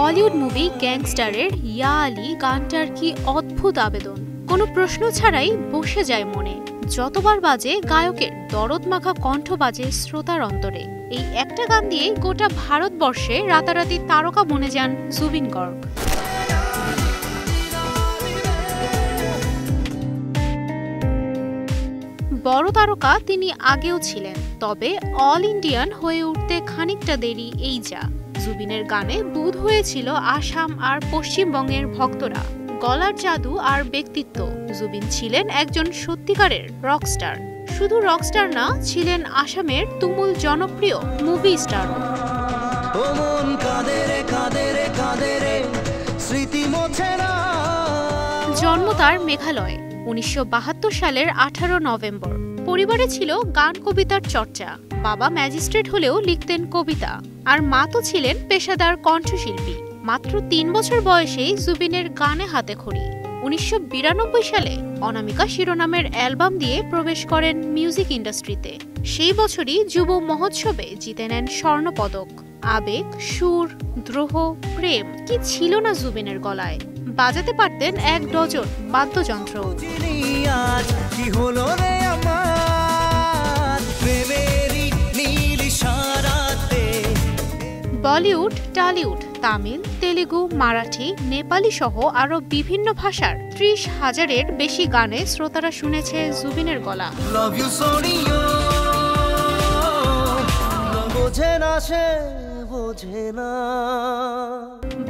Bollywood movie গ্যাংস্টারের ইয়া আলী গানটার কি অদ্ভুত আবেদন, কোনো প্রশ্ন ছাড়াই বসে যায় মনে। যতবার বাজে গায়কের দরদ মাখা কণ্ঠ বাজে শ্রোতার অন্তরে। এই একটা গান দিয়ে গোটা ভারতবর্ষে রাতারাতি তারকা বনে যান জুবিন গর্গ। বড় তারকা তিনি আগেও ছিলেন, তবে অল ইন্ডিয়ান হয়ে উঠতে খানিকটা দেরি এই যা। জুবিনের গানে বুঁদ হয়েছিল আসাম আর পশ্চিমবঙ্গের ভক্তরা। গলার জাদু আর ব্যক্তিত্ব, জুবিন ছিলেন একজন সত্যিকারের রকস্টার। শুধু রকস্টার না, ছিলেন আসামের তুমুল জনপ্রিয় মুভি স্টারও। জন্ম তার মেঘালয়ে ১৯৭২ সালের ১৮ নভেম্বর। পরিবারে ছিল গান কবিতার চর্চা। বাবা ম্যাজিস্ট্রেট হলেও লিখতেন কবিতা, আর মা তো ছিলেন পেশাদার কণ্ঠশিল্পী। মাত্র ৩ বছর বয়সেই জুবিনের গানে হাতে খড়ি। ১৯৯২ সালে অনামিকা শিরোনামের অ্যালবাম দিয়ে প্রবেশ করেন মিউজিক ইন্ডাস্ট্রিতে। সেই বছরই যুব মহোৎসবে জিতে নেন স্বর্ণপদক। আবেগ, সুর, দ্রোহ, প্রেম কি ছিল না জুবিনের গলায়। বাজাতে পারতেন ১ ডজন বাদ্যযন্ত্র। বলিউড, টলিউড, তামিল, তেলেগু, মারাঠি, নেপালি সহ আরো বিভিন্ন ভাষার ৩০,০০০-এর বেশি গানে শ্রোতারা শুনেছে জুবিনের গলা।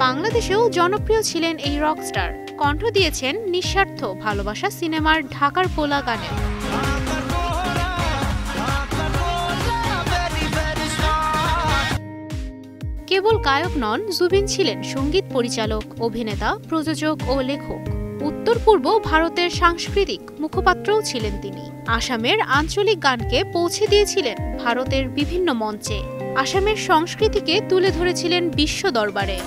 বাংলাদেশেও জনপ্রিয় ছিলেন এই রকস্টার। কণ্ঠ দিয়েছেন নিঃস্বার্থ ভালোবাসা সিনেমার ঢাকার পোলা গানে। কেবল গায়ক নন, জুবিন ছিলেন সঙ্গীত পরিচালক, অভিনেতা, প্রযোজক ও লেখক। উত্তর পূর্ব ভারতের সাংস্কৃতিক মুখপাত্রও ছিলেন তিনি। আসামের আঞ্চলিক গানকে পৌঁছে দিয়েছিলেন ভারতের বিভিন্ন মঞ্চে। আসামের সংস্কৃতিকে তুলে ধরেছিলেন বিশ্ব দরবারে।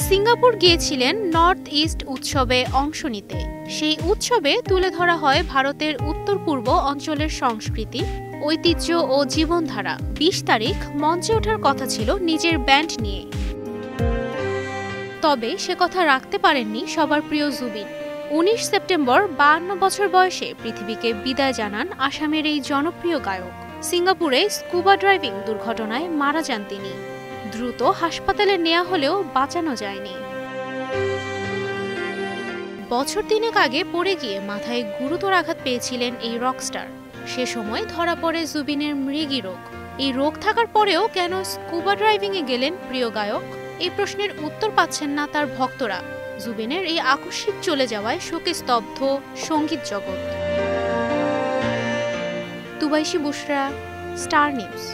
সিঙ্গাপুর গিয়েছিলেন নর্থ ইস্ট উৎসবে অংশ নিতে। সেই উৎসবে তুলে ধরা হয় ভারতের উত্তর পূর্ব অঞ্চলের সংস্কৃতি, ঐতিহ্য ও জীবনধারা। ২০ তারিখ মঞ্চে ওঠার কথা ছিল নিজের ব্যান্ড নিয়ে, তবে সে কথা রাখতে পারেননি সবার প্রিয় জুবিন। ১৯ সেপ্টেম্বর ৫২ বছর বয়সে পৃথিবীকে বিদায় জানান আসামের এই জনপ্রিয় গায়ক। সিঙ্গাপুরে স্কুবা ড্রাইভিং দুর্ঘটনায় মারা যান তিনি। দ্রুত হাসপাতালে নেওয়া হলেও বাঁচানো যায়নি। বছর ৩ আগে পড়ে গিয়ে মাথায় গুরুতর আঘাত পেয়েছিলেন এই রকস্টার। সে সময় ধরা পড়ে জুবিনের মৃগী রোগ। এই রোগ থাকার পরেও কেন স্কুবা ড্রাইভিংয়ে গেলেন প্রিয় গায়ক? এই প্রশ্নের উত্তর পাচ্ছেন না তার ভক্তরা। জুবিনের এই আকস্মিক চলে যাওয়ায় শোকে স্তব্ধ সঙ্গীত জগৎ। তুবাইশি বুশরা, স্টার নিউজ।